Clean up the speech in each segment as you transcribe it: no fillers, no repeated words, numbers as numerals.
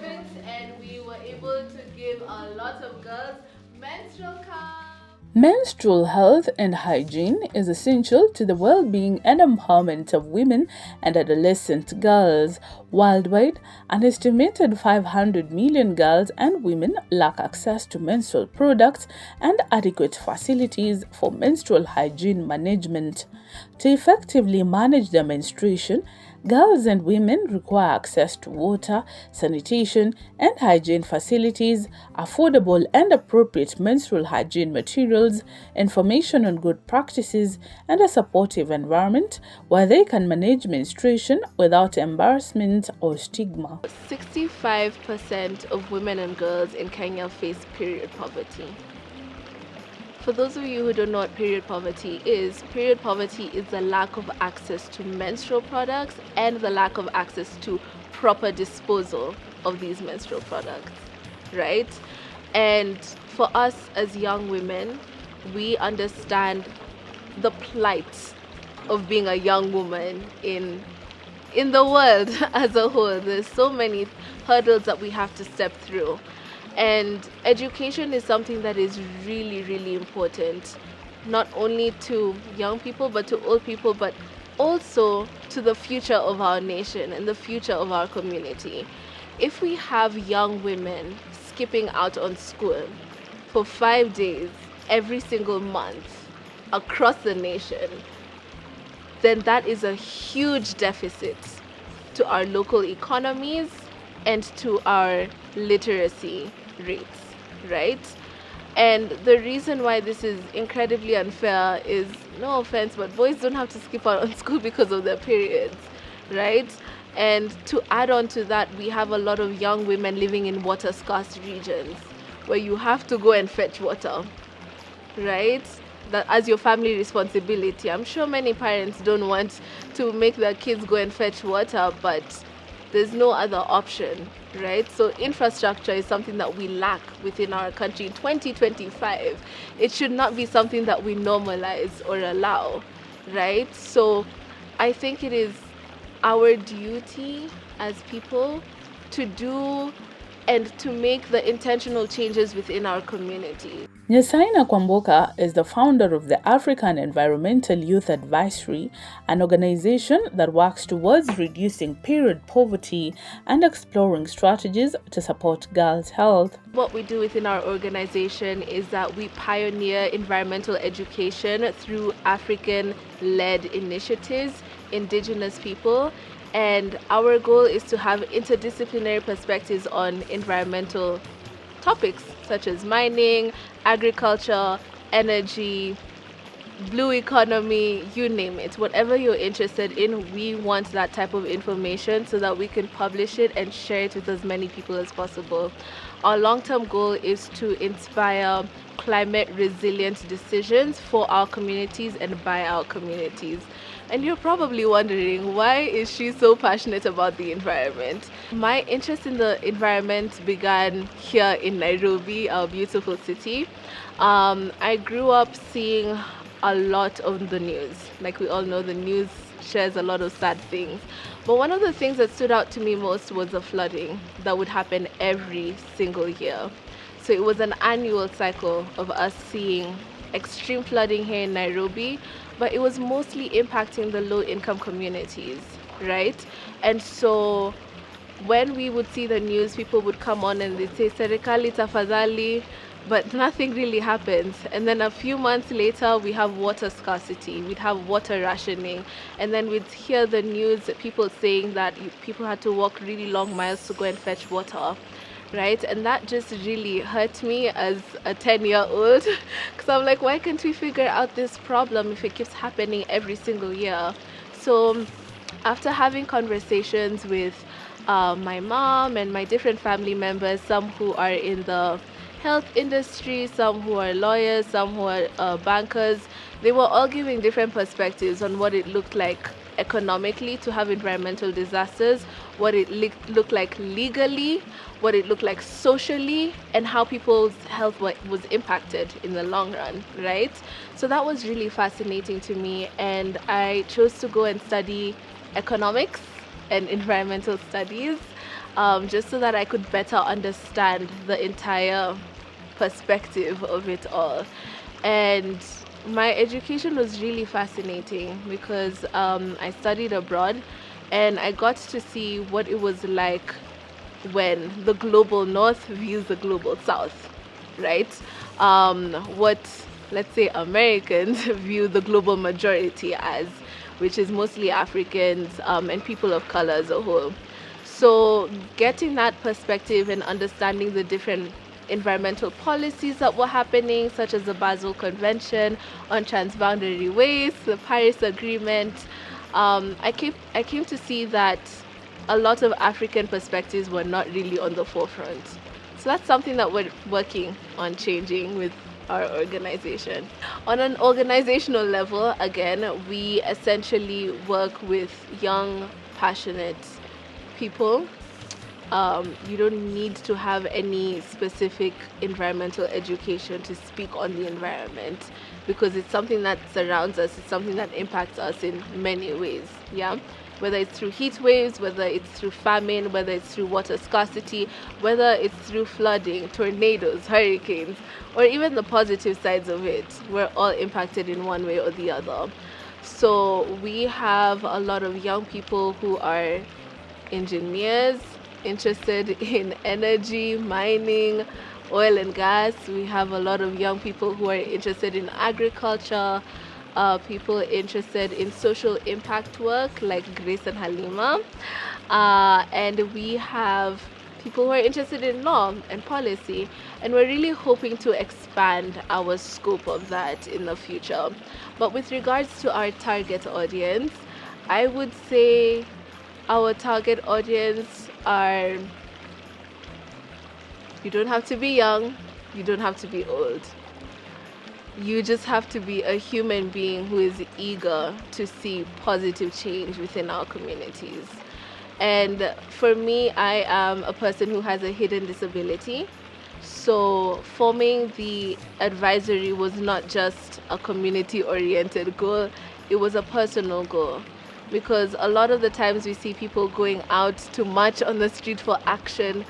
movement, and we were able to give a lot of girls menstrual cups. Menstrual health and hygiene is essential to the well-being and empowerment of women and adolescent girls. Worldwide, an estimated 500 million girls and women lack access to menstrual products and adequate facilities for menstrual hygiene management. To effectively manage their menstruation, girls and women require access to water, sanitation, and hygiene facilities, affordable and appropriate menstrual hygiene materials, information on good practices, and a supportive environment where they can manage menstruation without embarrassment or stigma. 65% of women and girls in Kenya face period poverty. For those of you who don't know what period poverty is the lack of access to menstrual products and the lack of access to proper disposal of these menstrual products, right? And for us as young women, we understand the plight of being a young woman in the world as a whole. There's so many hurdles that we have to step through. And education is something that is really, really important, not only to young people, but to old people, but also to the future of our nation and the future of our community. If we have young women skipping out on school for 5 days every single month across the nation, then that is a huge deficit to our local economies and to our literacy rates, right? And the reason why this is incredibly unfair is, no offense, but boys don't have to skip out on school because of their periods, right? And to add on to that, we have a lot of young women living in water scarce regions where you have to go and fetch water, right? That as your family responsibility. I'm sure many parents don't want to make their kids go and fetch water, but there's no other option, right? So infrastructure is something that we lack within our country. In 2025, it should not be something that we normalize or allow, right? So I think it is our duty as people to do and to make the intentional changes within our community. NYASAINA Kwamboka is the founder of the African Environmental Youth Advisory, an organization that works towards reducing period poverty and exploring strategies to support girls' health. What we do within our organization is that we pioneer environmental education through African-led initiatives, indigenous people, and our goal is to have interdisciplinary perspectives on environmental topics such as mining, agriculture, energy, blue economy, you name it. Whatever you're interested in, we want that type of information so that we can publish it and share it with as many people as possible. Our long-term goal is to inspire climate resilient decisions for our communities and by our communities. And you're probably wondering, why is she so passionate about the environment? My interest in the environment began here in Nairobi, our beautiful city. I grew up seeing a lot of the news. Like we all know, the news shares a lot of sad things. But one of the things that stood out to me most was the flooding that would happen every single year. So it was an annual cycle of us seeing extreme flooding here in Nairobi, but it was mostly impacting the low-income communities, right? And so when we would see the news, people would come on and they'd say, "Serikali tafadhali," but nothing really happens. And then a few months later, we have water scarcity, we'd have water rationing, and then we'd hear the news, people saying that people had to walk really long miles to go and fetch water, right? And that just really hurt me as a 10-year-old because I'm like, why can't we figure out this problem if it keeps happening every single year? So after having conversations with my mom and my different family members, some who are in the health industry, some who are lawyers, some who are bankers, they were all giving different perspectives on what it looked like economically to have environmental disasters, what it looked like legally, what it looked like socially, and how people's health was impacted in the long run, right? So that was really fascinating to me, and I chose to go and study economics and environmental studies. just so that I could better understand the entire perspective of it all. And my education was really fascinating because I studied abroad and I got to see what it was like when the global north views the global south, right? What, let's say, Americans view the global majority as, which is mostly Africans and people of color as a whole. So getting that perspective and understanding the different environmental policies that were happening, such as the Basel Convention on Transboundary Waste, the Paris Agreement, I came to see that a lot of African perspectives were not really on the forefront. So that's something that we're working on changing with our organization. On an organizational level, again, we essentially work with young, passionate people. You don't need to have any specific environmental education to speak on the environment, because it's something that surrounds us, it's something that impacts us in many ways, yeah? Whether it's through heat waves, whether it's through famine, whether it's through water scarcity, whether it's through flooding, tornadoes, hurricanes, or even the positive sides of it, we're all impacted in one way or the other. So we have a lot of young people who are engineers, interested in energy, mining, oil and gas. We have a lot of young people who are interested in agriculture, people interested in social impact work like Grace and Halima. And we have people who are interested in law and policy. And we're really hoping to expand our scope of that in the future. But with regards to our target audience, I would say our target audience are, you don't have to be young, you don't have to be old. You just have to be a human being who is eager to see positive change within our communities. And for me, I am a person who has a hidden disability. So forming the advisory was not just a community-oriented goal, it was a personal goal. Because a lot of the times we see people going out to march on the street for action,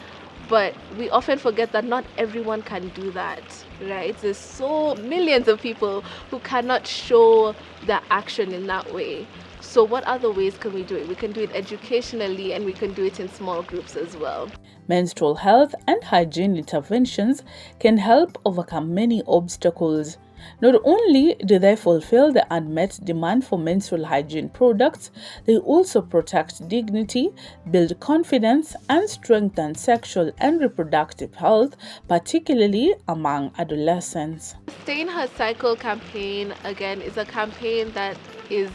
but we often forget that not everyone can do that, right? There's so millions of people who cannot show their action in that way. So what other ways can we do it? We can do it educationally, and we can do it in small groups as well. Menstrual health and hygiene interventions can help overcome many obstacles. Not only do they fulfill the unmet demand for menstrual hygiene products, they also protect dignity, build confidence, and strengthen sexual and reproductive health, particularly among adolescents. Stay in Her Cycle campaign, again, is a campaign that is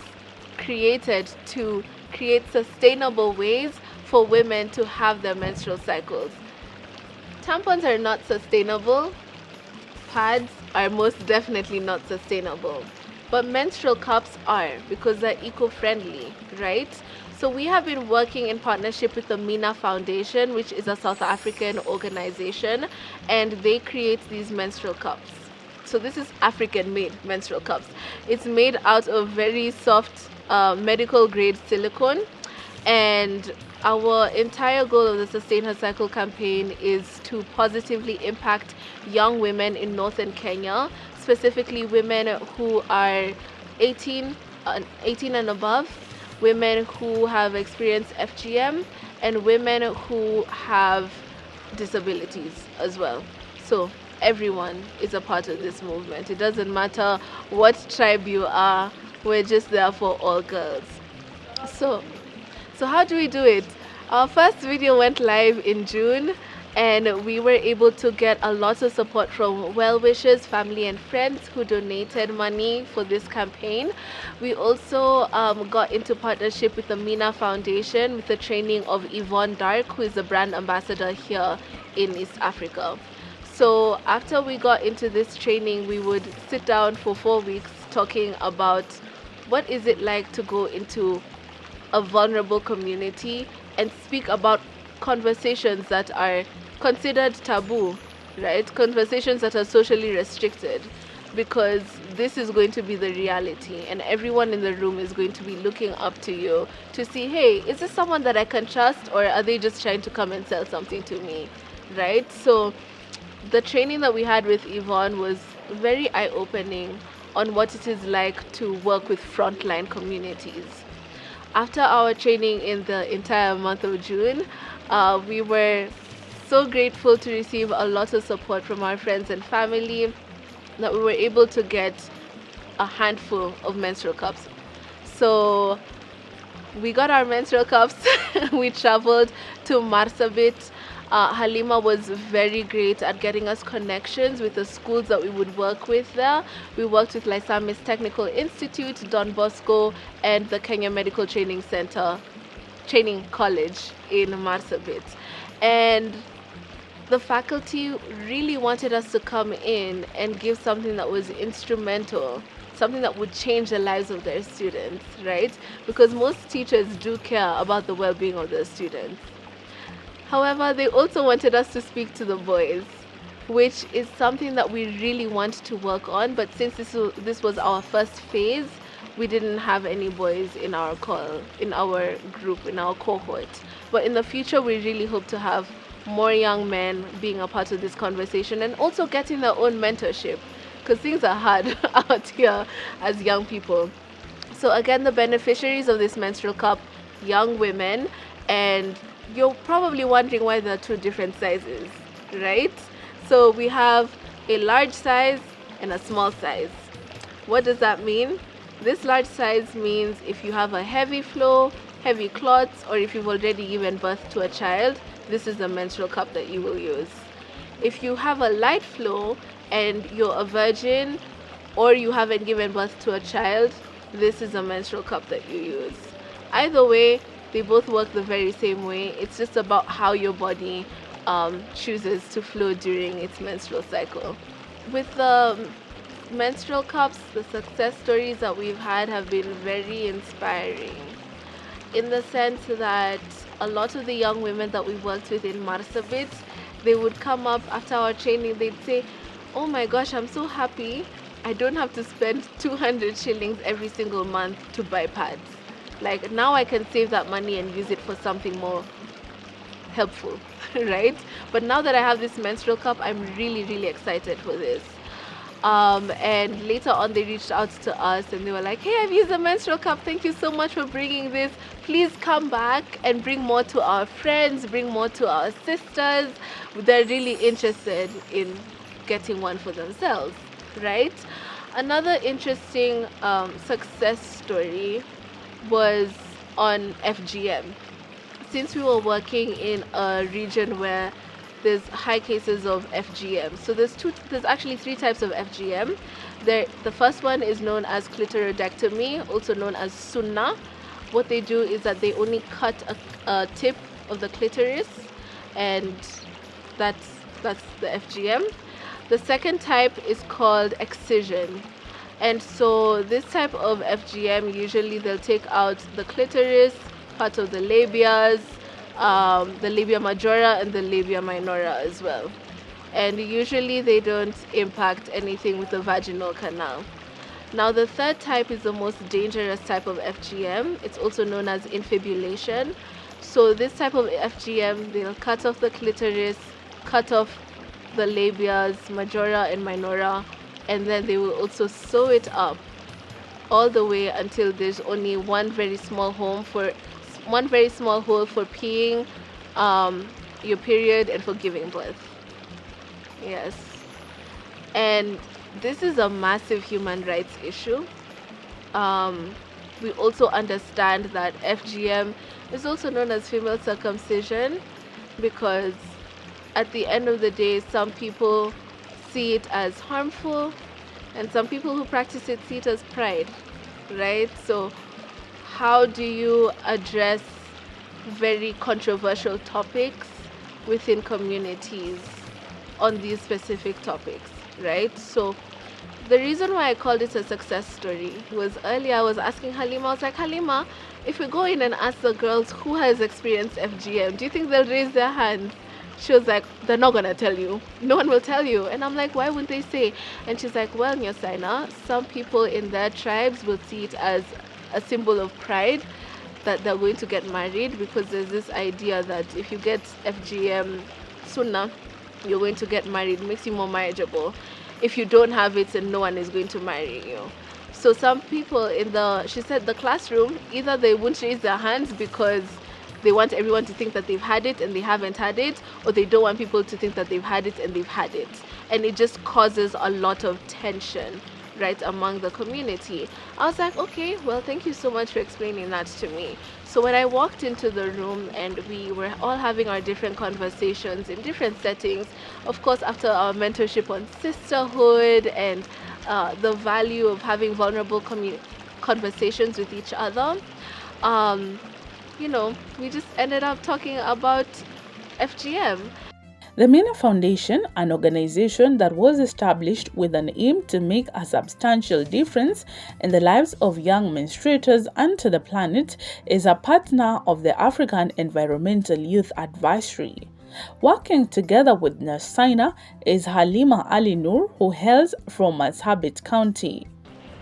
created to create sustainable ways for women to have their menstrual cycles. Tampons are not sustainable. Pads are most definitely not sustainable, but menstrual cups are, because they're eco-friendly, right? So we have been working in partnership with the MENA Foundation, which is a South African organization, and they create these menstrual cups. So this is African-made menstrual cups. It's made out of very soft medical-grade silicone, and our entire goal of the Sustain Her Cycle campaign is to positively impact young women in northern Kenya, specifically women who are 18 and above, women who have experienced FGM, and women who have disabilities as well. So everyone is a part of this movement. It doesn't matter what tribe you are, we're just there for all girls. So how do we do it? Our first video went live in June, and we were able to get a lot of support from well-wishers, family and friends who donated money for this campaign. We also got into partnership with the MENA Foundation with the training of Yvonne Dark, who is the brand ambassador here in East Africa. So after we got into this training, we would sit down for 4 weeks talking about what is it like to go into a vulnerable community and speak about conversations that are considered taboo, right? Conversations that are socially restricted. because this is going to be the reality, and everyone in the room is going to be looking up to you to see, hey, is this someone that I can trust, or are they just trying to come and sell something to me, right? So the training that we had with Yvonne was very eye-opening on what it is like to work with frontline communities. After our training in the entire month of June, we were so grateful to receive a lot of support from our friends and family that we were able to get a handful of menstrual cups. So we got our menstrual cups. We traveled to Marsabit. Halima was very great at getting us connections with the schools that we would work with there. We worked with Lysamis Technical Institute, Don Bosco, and the Kenya Medical Training College in Marsabit. And the faculty really wanted us to come in and give something that was instrumental, something that would change the lives of their students, right? Because most teachers do care about the well-being of their students. However, they also wanted us to speak to the boys, which is something that we really want to work on. But since this was our first phase, we didn't have any boys in our group, in our cohort. But in the future, we really hope to have more young men being a part of this conversation and also getting their own mentorship, because things are hard out here as young people. So again, the beneficiaries of this menstrual cup, young women, and you're probably wondering why there are two different sizes, right? So we have a large size and a small size. What does that mean? This large size means if you have a heavy flow, heavy clots, or if you've already given birth to a child, this is the menstrual cup that you will use. If you have a light flow and you're a virgin or you haven't given birth to a child, this is a menstrual cup that you use. Either way, they both work the very same way. It's just about how your body chooses to flow during its menstrual cycle. With the menstrual cups, the success stories that we've had have been very inspiring, in the sense that a lot of the young women that we worked with in Marsabit, they would come up after our training, they'd say, oh my gosh, I'm so happy I don't have to spend 200 shillings every single month to buy pads. Like, now I can save that money and use it for something more helpful, right? But now that I have this menstrual cup, I'm really excited for this. And later on, they reached out to us and they were like, hey, I've used the menstrual cup. Thank you so much for bringing this. Please come back and bring more to our friends, bring more to our sisters. They're really interested in getting one for themselves, right? Another interesting success story was on FGM. Since we were working in a region where there's high cases of FGM. So there's actually three types of FGM. The first one is known as clitoridectomy, also known as sunnah. What they do is that they only cut a tip of the clitoris, and that's the FGM. The second type is called excision. And so this type of FGM, usually they'll take out the clitoris, part of the labias, the labia majora and the labia minora as well. And usually they don't impact anything with the vaginal canal. Now the third type is the most dangerous type of FGM. It's also known as infibulation. So this type of FGM, they'll cut off the clitoris, cut off the labias, majora and minora, and then they will also sew it up all the way until there's only one very small hole for peeing, your period, and for giving birth. Yes. And this is a massive human rights issue. We also understand that FGM is also known as female circumcision, because at the end of the day, some people see it as harmful, and some people who practice it see it as pride, right? So how do you address very controversial topics within communities on these specific topics, right? So the reason why I called it a success story was earlier I was asking Halima, I was like, Halima, if we go in and ask the girls who has experienced FGM, do you think they'll raise their hands? She was like, they're not gonna tell you. No one will tell you. And I'm like, why wouldn't they say? And she's like, well, NYASAINA, some people in their tribes will see it as a symbol of pride that they're going to get married, because there's this idea that if you get FGM sooner, you're going to get married. It makes you more marriageable. If you don't have it, then no one is going to marry you. So some people she said, the classroom, either they won't raise their hands because they want everyone to think that they've had it and they haven't had it, or they don't want people to think that they've had it and they've had it. And it just causes a lot of tension, right, among the community. I was like, okay, well, thank you so much for explaining that to me. So when I walked into the room and we were all having our different conversations in different settings, of course, after our mentorship on sisterhood and the value of having vulnerable conversations with each other, we just ended up talking about FGM. The MENA Foundation, an organization that was established with an aim to make a substantial difference in the lives of young menstruators and to the planet, is a partner of the African Environmental Youth Advisory. Working together with NYASAINA is Halima Ali Noor, who hails from Marsabit County.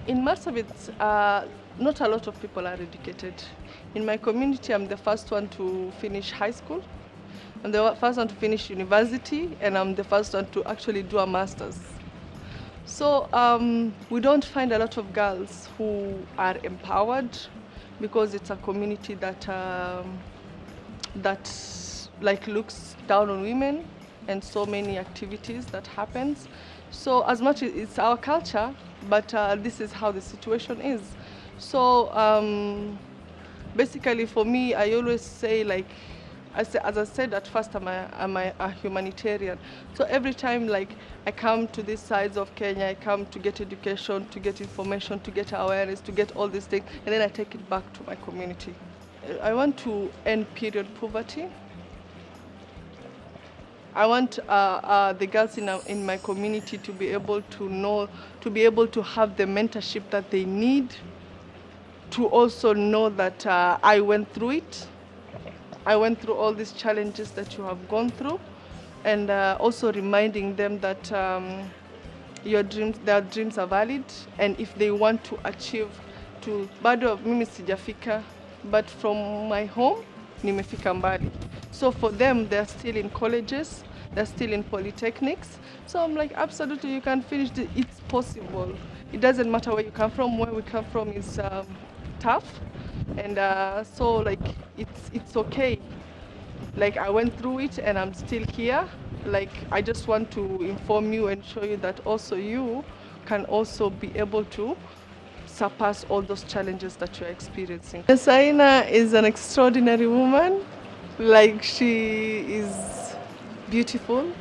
In Marsabit, not a lot of people are educated. In my community, I'm the first one to finish high school. I'm the first one to finish university, and I'm the first one to actually do a master's. So we don't find a lot of girls who are empowered, because it's a community that looks down on women, and so many activities that happens. So as much as it's our culture, but this is how the situation is. So basically for me, I always say, like, as I said at first, I'm a humanitarian. So every time, like, I come to these sides of Kenya, I come to get education, to get information, to get awareness, to get all these things, and then I take it back to my community. I want to end period poverty. I want the girls in my community to be able to know, to be able to have the mentorship that they need, to also know that I went through it. I went through all these challenges that you have gone through, and also reminding them that their dreams are valid, and if they want to achieve, to bado mimi sijafika, but from my home nimefika mbali. So for them, they're still in colleges, they're still in polytechnics. So I'm like, absolutely, you can finish it. It's possible. It doesn't matter where you come from. Where we come from is tough, and so like it's okay. Like, I went through it and I'm still here. Like, I just want to inform you and show you that also you can also be able to surpass all those challenges that you're experiencing. NYASAINA is an extraordinary woman. Like, she is beautiful,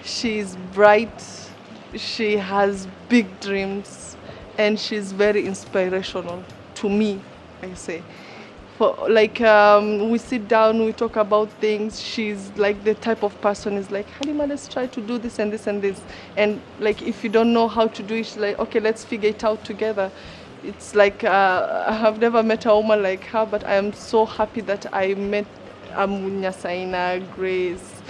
she's bright, she has big dreams, and she's very inspirational to me, I say. We sit down, we talk about things. She's like the type of person is like, Halima, let's try to do this and this and this. And like, if you don't know how to do it, she's like, okay, let's figure it out together. It's like, I have never met a woman like her, but I am so happy that I met NYASAINA, Grace,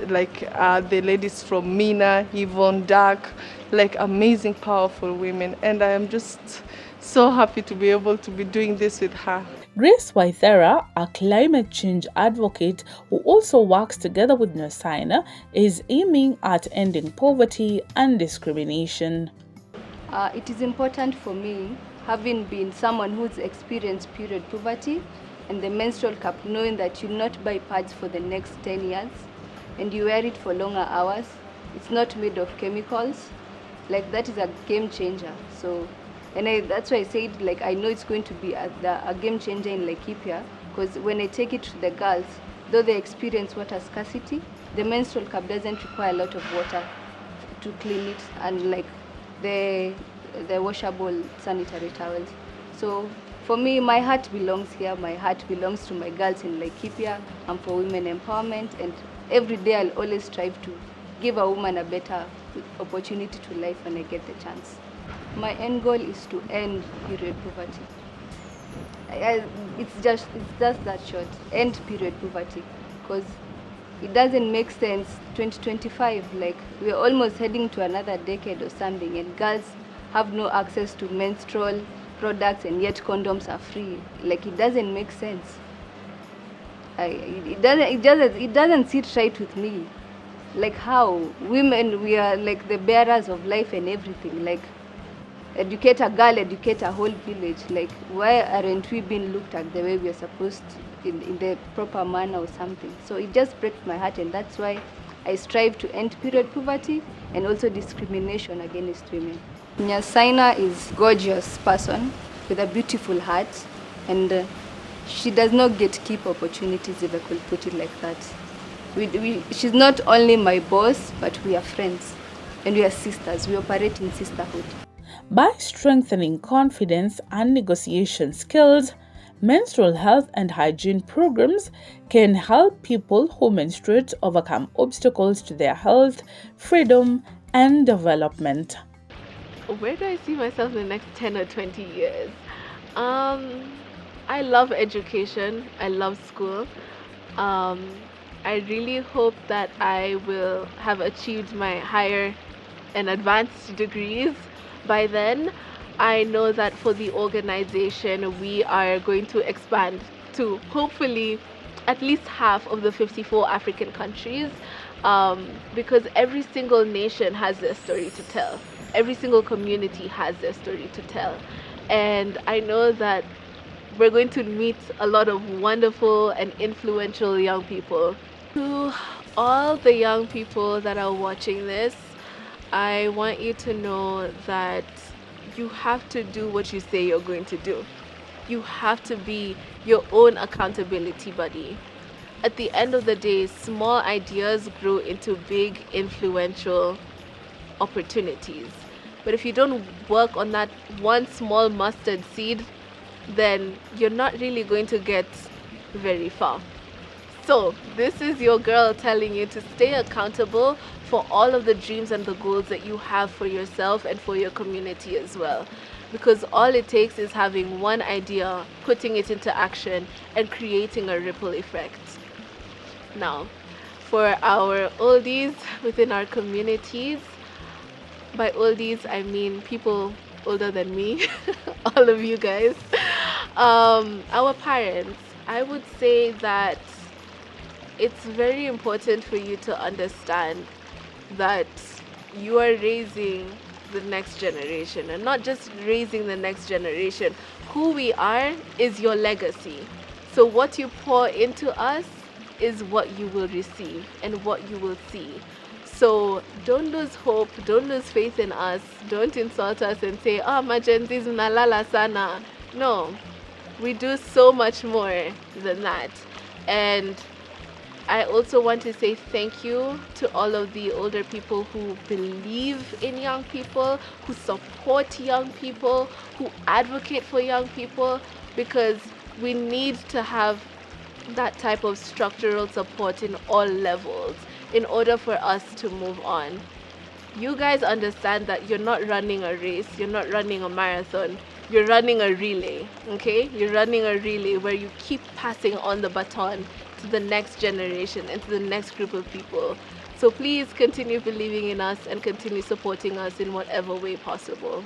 like the ladies from MENA, Yvonne, Dark, like amazing, powerful women. And I am just so happy to be able to be doing this with her. Grace Waithera, a climate change advocate who also works together with NYASAINA, is aiming at ending poverty and discrimination. It is important for me, having been someone who's experienced period poverty and the menstrual cup, knowing that you'll not buy pads for the next 10 years and you wear it for longer hours. It's not made of chemicals. Like, that is a game changer. So, that's why I said, like, I know it's going to be a game changer in Laikipia, because when I take it to the girls, though they experience water scarcity, the menstrual cup doesn't require a lot of water to clean it, and like the washable sanitary towels. So for me, my heart belongs here. My heart belongs to my girls in Laikipia. I'm for women empowerment, and every day I'll always strive to give a woman a better opportunity to life when I get the chance. My end goal is to end period poverty. It's just that short. End period poverty, because it doesn't make sense. 2025, like we're almost heading to another decade or something, and girls have no access to menstrual products, and yet condoms are free. Like, it doesn't make sense. It doesn't sit right with me. Like, how women, we are like the bearers of life and everything. Like, educate a girl, educate a whole village. Like, why aren't we being looked at the way we are supposed to, in the proper manner or something? So it just breaks my heart, and that's why I strive to end period poverty and also discrimination against women. NYASAINA is a gorgeous person with a beautiful heart, and she does not gatekeep opportunities, if I could put it like that. She's not only my boss, but we are friends, and we are sisters. We operate in sisterhood. By strengthening confidence and negotiation skills, menstrual health and hygiene programs can help people who menstruate overcome obstacles to their health, freedom, and development. Where do I see myself in the next 10 or 20 years? I love education. I love school. I really hope that I will have achieved my higher and advanced degrees by then. I know that for the organization, we are going to expand to hopefully at least half of the 54 African countries, because every single nation has their story to tell. Every single community has their story to tell. And I know that we're going to meet a lot of wonderful and influential young people. To all the young people that are watching this, I want you to know that you have to do what you say you're going to do. You have to be your own accountability buddy. At the end of the day, small ideas grow into big, influential opportunities. But if you don't work on that one small mustard seed, then you're not really going to get very far. So this is your girl telling you to stay accountable for all of the dreams and the goals that you have for yourself and for your community as well. Because all it takes is having one idea, putting it into action, and creating a ripple effect. Now, for our oldies within our communities, by oldies I mean people older than me, all of you guys, our parents, I would say that it's very important for you to understand that you are raising the next generation, and not just raising the next generation. Who we are is your legacy. So what you pour into us is what you will receive and what you will see. So don't lose hope, don't lose faith in us, don't insult us and say, oh, majenzi's mnalala sana. No, we do so much more than that. And I also want to say thank you to all of the older people who believe in young people, who support young people, who advocate for young people, because we need to have that type of structural support in all levels in order for us to move on. You guys understand that you're not running a race, you're not running a marathon, you're running a relay, okay? You're running a relay where you keep passing on the baton to the next generation and to the next group of people. So please continue believing in us and continue supporting us in whatever way possible.